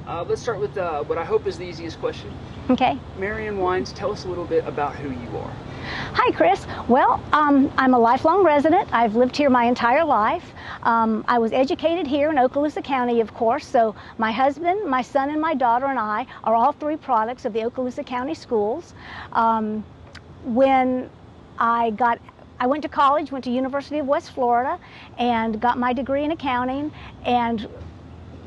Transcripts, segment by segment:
Let's start with what I hope is the easiest question. Okay. Marion Wines, tell us a little bit about who you are. Hi, Chris. Well, I'm a lifelong resident. I've lived here my entire life. I was educated here in Okaloosa County, of course, so my husband, my son, and my daughter and I are all three products of the Okaloosa County schools. When I went to college, went to University of West Florida, and got my degree in accounting, and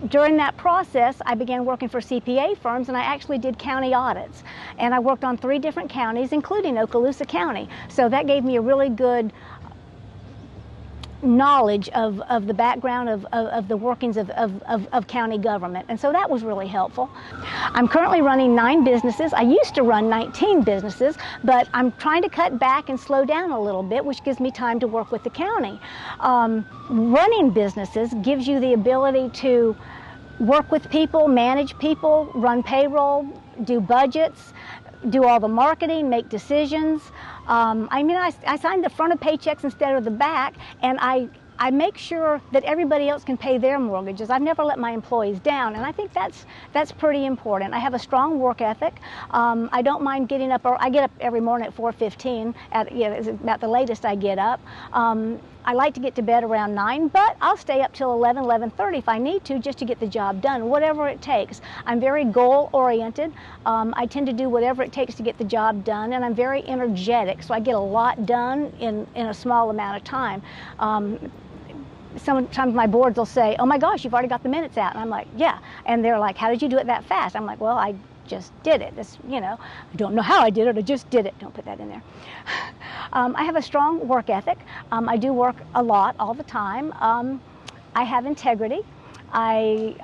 during that process, I began working for CPA firms, and I actually did county audits. And I worked on 3 different counties, including Okaloosa County. So that gave me a really good knowledge of the background of the workings of county government. And so that was really helpful. I'm currently running 9 businesses. I used to run 19 businesses, but I'm trying to cut back and slow down a little bit, which gives me time to work with the county. Running businesses gives you the ability to work with people, manage people, run payroll, do budgets, do all the marketing, make decisions. I sign the front of paychecks instead of the back, and I make sure that everybody else can pay their mortgages. I've never let my employees down, and I think that's pretty important. I have a strong work ethic. I don't mind getting up, or I get up every morning at 4:15. It's about the latest I get up. I like to get to bed around 9, but I'll stay up till 11, 11:30 if I need to, just to get the job done, whatever it takes. I'm very goal-oriented. I tend to do whatever it takes to get the job done, and I'm very energetic, so I get a lot done in a small amount of time. Sometimes my boards will say, "Oh my gosh, you've already got the minutes out," and I'm like, "Yeah," and they're like, "How did you do it that fast?" I'm like, "Well, I just did it. I don't know how I did it, I just did it." Don't put that in there. I have a strong work ethic. I do work a lot, all the time. I have integrity. I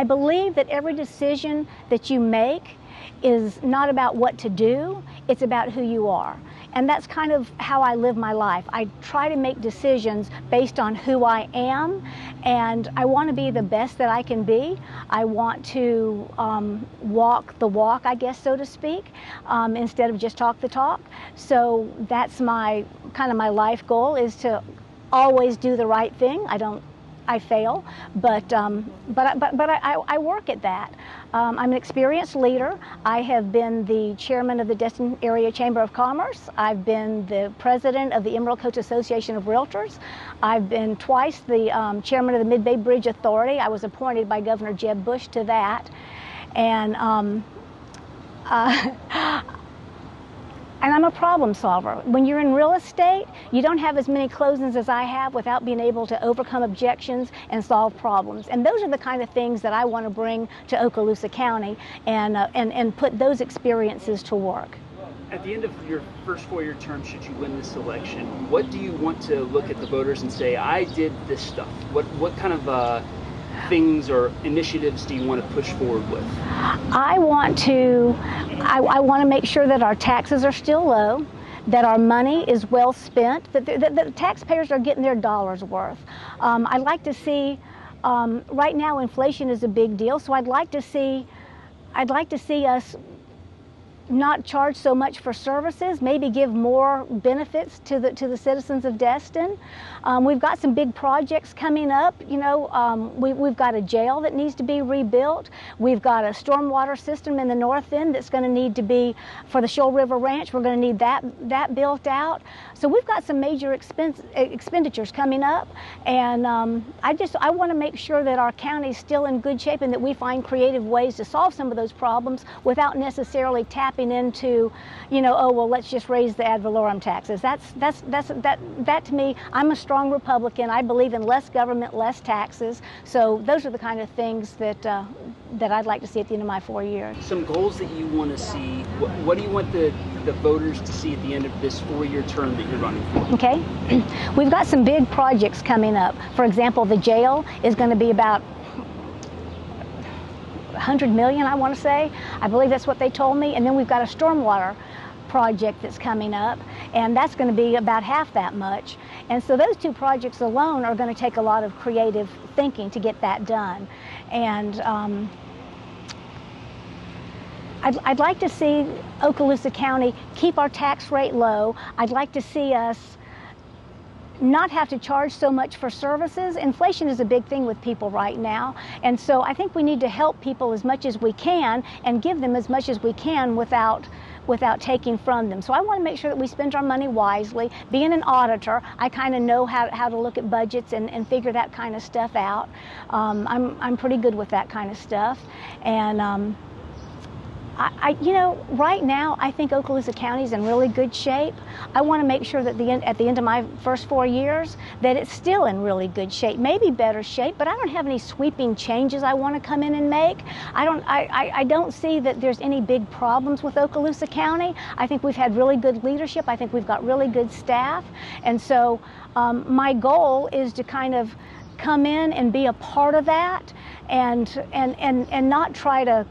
believe that every decision that you make is not about what to do, it's about who you are. And that's kind of how I live my life. I try to make decisions based on who I am, and I want to be the best that I can be. I want to walk the walk, I guess, so to speak, instead of just talk the talk. So that's my life goal, is to always do the right thing. I fail, but I work at that. I'm an experienced leader. I have been the chairman of the Destin Area Chamber of Commerce. I've been the president of the Emerald Coast Association of Realtors. I've been twice the chairman of the Mid-Bay Bridge Authority. I was appointed by Governor Jeb Bush to that. And And I'm a problem solver. When you're in real estate, you don't have as many closings as I have without being able to overcome objections and solve problems. And those are the kind of things that I want to bring to Okaloosa County and put those experiences to work. At the end of your first 4-year term, should you win this election, what do you want to look at the voters and say, I did this stuff? What kind of things or initiatives do you want to push forward with? I want to make sure that our taxes are still low, that our money is well spent, that the taxpayers are getting their dollars worth. I'd like to see, right now inflation is a big deal, so I'd like to see us not charge so much for services, maybe give more benefits to the citizens of Destin. We've got some big projects coming up. We've got a jail that needs to be rebuilt. We've got a stormwater system in the north end that's going to need to be, for the Shoal River Ranch, we're going to need that built out. So we've got some major expenditures coming up, and I want to make sure that our county is still in good shape and that we find creative ways to solve some of those problems without necessarily tapping into, oh, well, let's just raise the ad valorem taxes. That to me, I'm a strong Republican. I believe in less government, less taxes. So those are the kind of things that I'd like to see at the end of my 4 years. Some goals that you want to see. What do you want the voters to see at the end of this 4-year term that you're running for? Okay. We've got some big projects coming up. For example, the jail is going to be about $100 million, I want to say. I believe that's what they told me. And then we've got a stormwater project that's coming up, and that's going to be about half that much. And so those 2 projects alone are going to take a lot of creative thinking to get that done. And I'd like to see Okaloosa County keep our tax rate low. I'd like to see us not have to charge so much for services. Inflation is a big thing with people right now, and so I think we need to help people as much as we can and give them as much as we can without taking from them. So I want to make sure that we spend our money wisely. Being an auditor, I kind of know how to look at budgets and figure that kind of stuff out. I'm pretty good with that kind of stuff, and you know, right now I think Okaloosa County is in really good shape. I want to make sure that at the end of my first 4 years that it's still in really good shape, maybe better shape, but I don't have any sweeping changes I want to come in and make. I don't see that there's any big problems with Okaloosa County. I think we've had really good leadership. I think we've got really good staff, and so my goal is to kind of come in and be a part of that, and not try to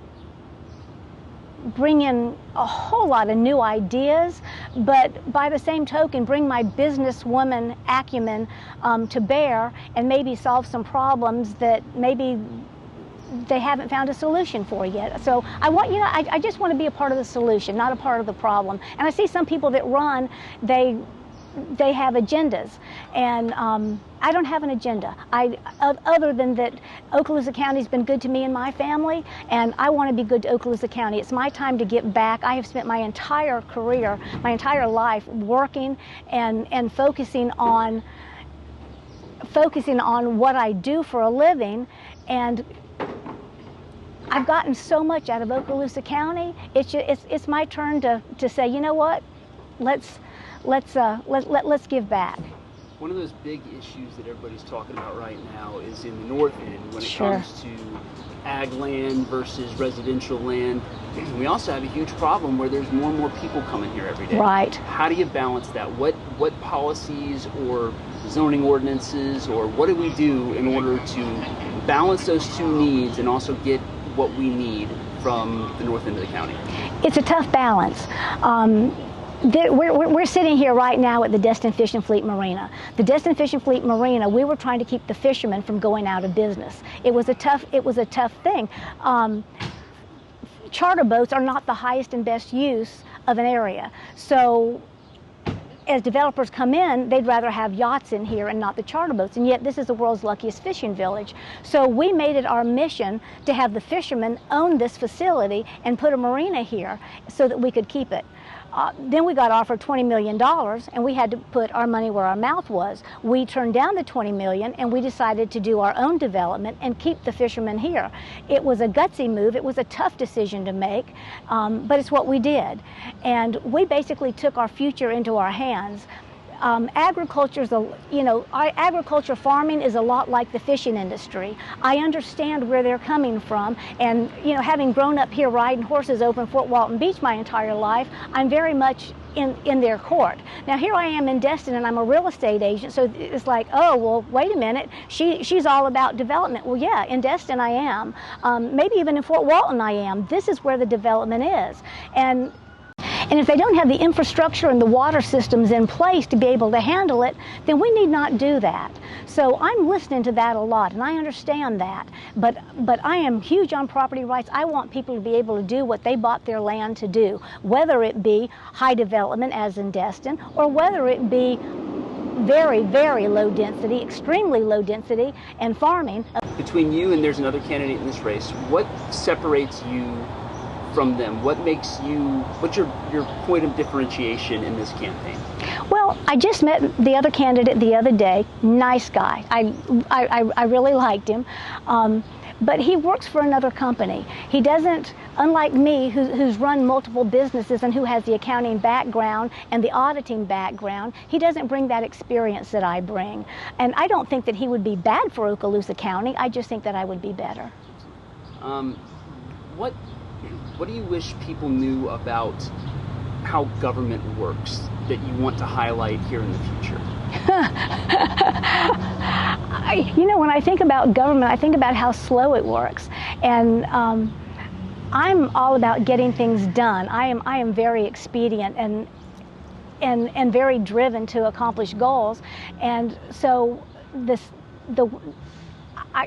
bring in a whole lot of new ideas, but by the same token bring my businesswoman acumen to bear and maybe solve some problems that maybe they haven't found a solution for yet. So I just want to be a part of the solution, not a part of the problem. And I see some people that run, they have agendas, and I don't have an agenda. Other than that, Okaloosa County's been good to me and my family, and I want to be good to Okaloosa County. It's my time to give back. I have spent my entire career, my entire life working and focusing on what I do for a living, and I've gotten so much out of Okaloosa County. It's my turn to say, you know what, let's give back. One of those big issues that everybody's talking about right now is in the north end when it comes to ag land versus residential land. We also have a huge problem where there's more and more people coming here every day. Right. How do you balance that? What policies or zoning ordinances, or what do we do in order to balance those two needs and also get what we need from the north end of the county? It's a tough balance. We're sitting here right now at the Destin Fishing Fleet Marina. The Destin Fishing Fleet Marina, we were trying to keep the fishermen from going out of business. It was a tough thing. Charter boats are not the highest and best use of an area. So as developers come in, they'd rather have yachts in here and not the charter boats, and yet this is the world's luckiest fishing village. So we made it our mission to have the fishermen own this facility and put a marina here so that we could keep it. Then we got offered $20 million, and we had to put our money where our mouth was. We turned down the $20 million, and we decided to do our own development and keep the fishermen here. It was a gutsy move. It was a tough decision to make, but it's what we did. And we basically took our future into our hands. Agriculture farming is a lot like the fishing industry. I understand where they're coming from, and having grown up here riding horses over in Fort Walton Beach my entire life, I'm very much in their court. Now here I am in Destin, and I'm a real estate agent, so it's like, oh, well, wait a minute, she's all about development. Well, yeah, in Destin I am. Maybe even in Fort Walton I am. This is where the development is. And if they don't have the infrastructure and the water systems in place to be able to handle it, then we need not do that. So I'm listening to that a lot, and I understand that. But I am huge on property rights. I want people to be able to do what they bought their land to do, whether it be high development as in Destin, or whether it be very, very low density, extremely low density, and farming. Between you and there's another candidate in this race, what separates you from them? What's your point of differentiation in this campaign? Well, I just met the other candidate the other day. Nice guy. I really liked him. But he works for another company. He doesn't, unlike me, who's run multiple businesses and who has the accounting background and the auditing background, he doesn't bring that experience that I bring. And I don't think that he would be bad for Okaloosa County. I just think that I would be better. What do you wish people knew about how government works that you want to highlight here in the future? When I think about government, I think about how slow it works. And I'm all about getting things done. I am very expedient and very driven to accomplish goals. And so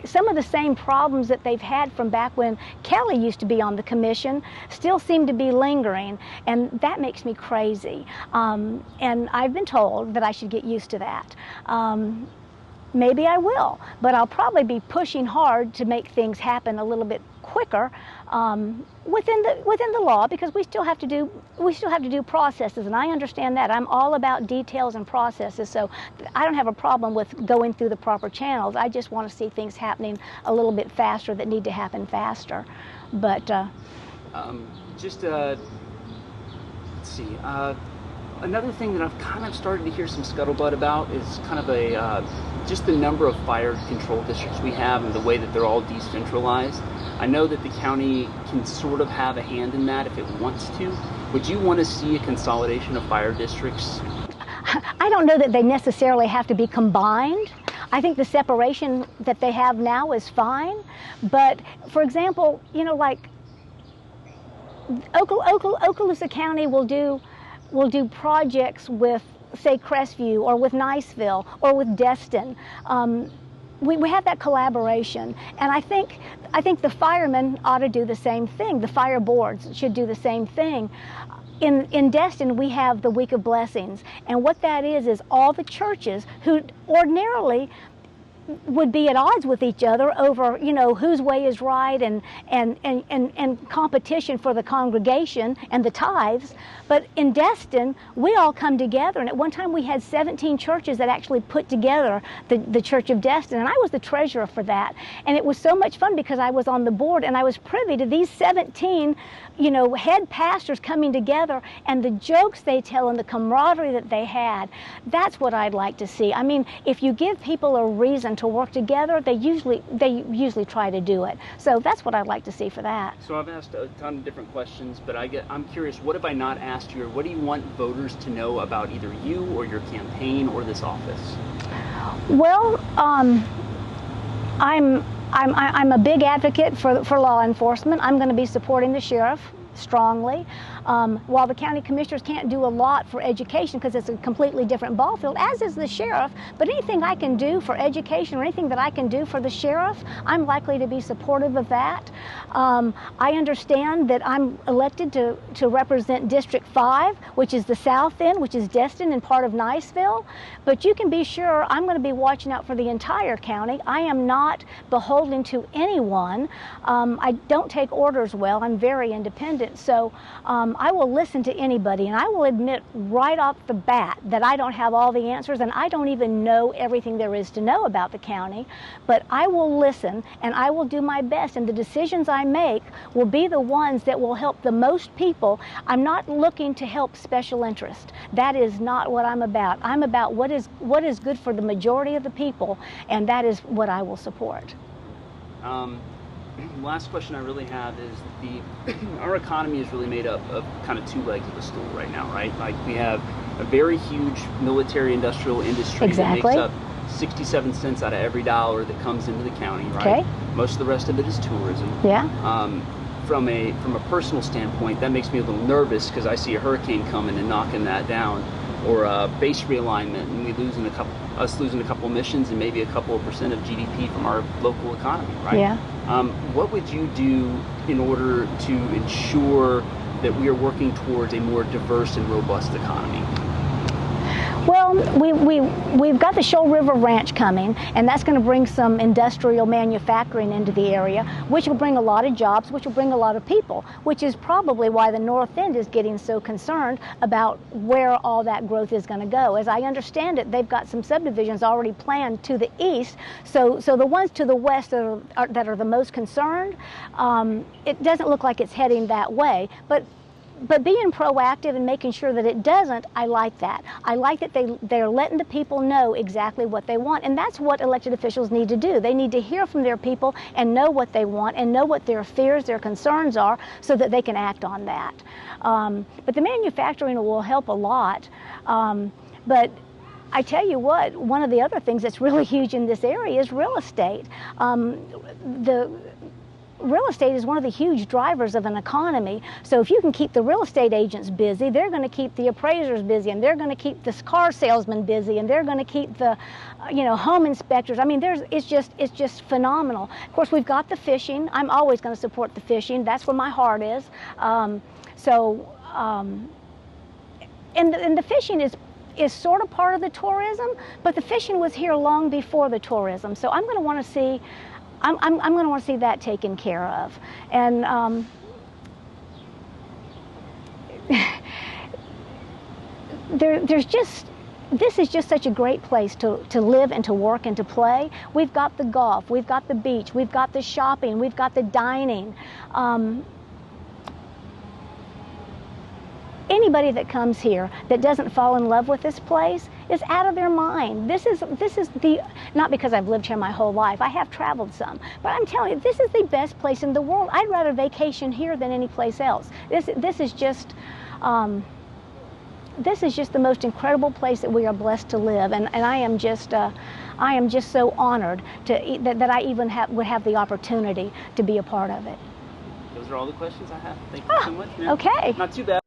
some of the same problems that they've had from back when Kelly used to be on the commission still seem to be lingering, and that makes me crazy. And I've been told that I should get used to that. Maybe I will, but I'll probably be pushing hard to make things happen a little bit quicker within the law, because we still have to do processes, and I understand that. I'm all about details and processes, so I don't have a problem with going through the proper channels. I just want to see things happening a little bit faster that need to happen faster. But let's see. Another thing that I've kind of started to hear some scuttlebutt about is kind of just the number of fire control districts we have and the way that they're all decentralized. I know that the county can sort of have a hand in that if it wants to. Would you want to see a consolidation of fire districts? I don't know that they necessarily have to be combined. I think the separation that they have now is fine. But for example, you know, like Okaloosa County will do projects with, say, Crestview or with Niceville or with Destin. We have that collaboration, and I think the firemen ought to do the same thing. The fire boards should do the same thing. In Destin, we have the Week of Blessings, and what that is all the churches who ordinarily would be at odds with each other over, you know, whose way is right and competition for the congregation and the tithes. But in Destin, we all come together, and at one time we had 17 churches that actually put together the Church of Destin, and I was the treasurer for that. And it was so much fun because I was on the board and I was privy to these 17, you know, head pastors coming together, and the jokes they tell and the camaraderie that they had. That's what I'd like to see. I mean, if you give people a reason to work together, they usually try to do it. So that's what I'd like to see for that. So I've asked a ton of different questions, but I'm curious, what have I not asked you, or what do you want voters to know about either you or your campaign or this office? Well, I'm a big advocate for law enforcement. I'm going to be supporting the sheriff strongly. While the county commissioners can't do a lot for education because it's a completely different ball field, as is the sheriff, but anything I can do for education or anything that I can do for the sheriff, I'm likely to be supportive of that. I understand that I'm elected to represent District 5, which is the south end, which is Destin and part of Niceville, but you can be sure I'm going to be watching out for the entire county. I am not beholden to anyone. I don't take orders well. I'm very independent, so I will listen to anybody, and I will admit right off the bat that I don't have all the answers, and I don't even know everything there is to know about the county, but I will listen and I will do my best, and the decisions I make will be the ones that will help the most people. I'm not looking to help special interest. That is not what I'm about. I'm about what is good for the majority of the people, and that is what I will support. Last question I really have is our economy is really made up of kind of two legs of the stool right now, right? Like we have a very huge military industrial industry that makes up 67 cents out of every dollar that comes into the county, right? Okay. Most of the rest of it is tourism. Yeah. From a personal standpoint, that makes me a little nervous because I see a hurricane coming and knocking that down, or a base realignment, and losing a couple missions and maybe a couple of % of GDP from our local economy, right? Yeah. What would you do in order to ensure that we are working towards a more diverse and robust economy? Well, we've got the Shoal River Ranch coming, and that's going to bring some industrial manufacturing into the area, which will bring a lot of jobs, which will bring a lot of people, which is probably why the North End is getting so concerned about where all that growth is going to go. As I understand it, they've got some subdivisions already planned to the east, so the ones to the west that are the most concerned, it doesn't look like it's heading that way, but being proactive and making sure that it doesn't, I like that. I like that they're letting the people know exactly what they want, and that's what elected officials need to do. They need to hear from their people and know what they want and know what their fears, their concerns are, so that they can act on that. But the manufacturing will help a lot. But I tell you what, one of the other things that's really huge in this area is real estate. real estate is one of the huge drivers of an economy. So if you can keep the real estate agents busy, they're going to keep the appraisers busy, and they're going to keep the car salesmen busy, and they're going to keep the, home inspectors. I mean, it's just phenomenal. Of course, we've got the fishing. I'm always going to support the fishing. That's where my heart is. And the fishing is sort of part of the tourism, but the fishing was here long before the tourism. So I'm going to want to see. I'm going to want to see that taken care of. And this is just such a great place to live and to work and to play. We've got the golf, we've got the beach, we've got the shopping, we've got the dining. Anybody that comes here that doesn't fall in love with this place is out of their mind. This is not because I've lived here my whole life. I have traveled some, but I'm telling you, this is the best place in the world. I'd rather vacation here than any place else. This is just the most incredible place that we are blessed to live, and I am just so honored that I even would have the opportunity to be a part of it. Those are all the questions I have. Thank you so much, ma'am. Okay. Not too bad.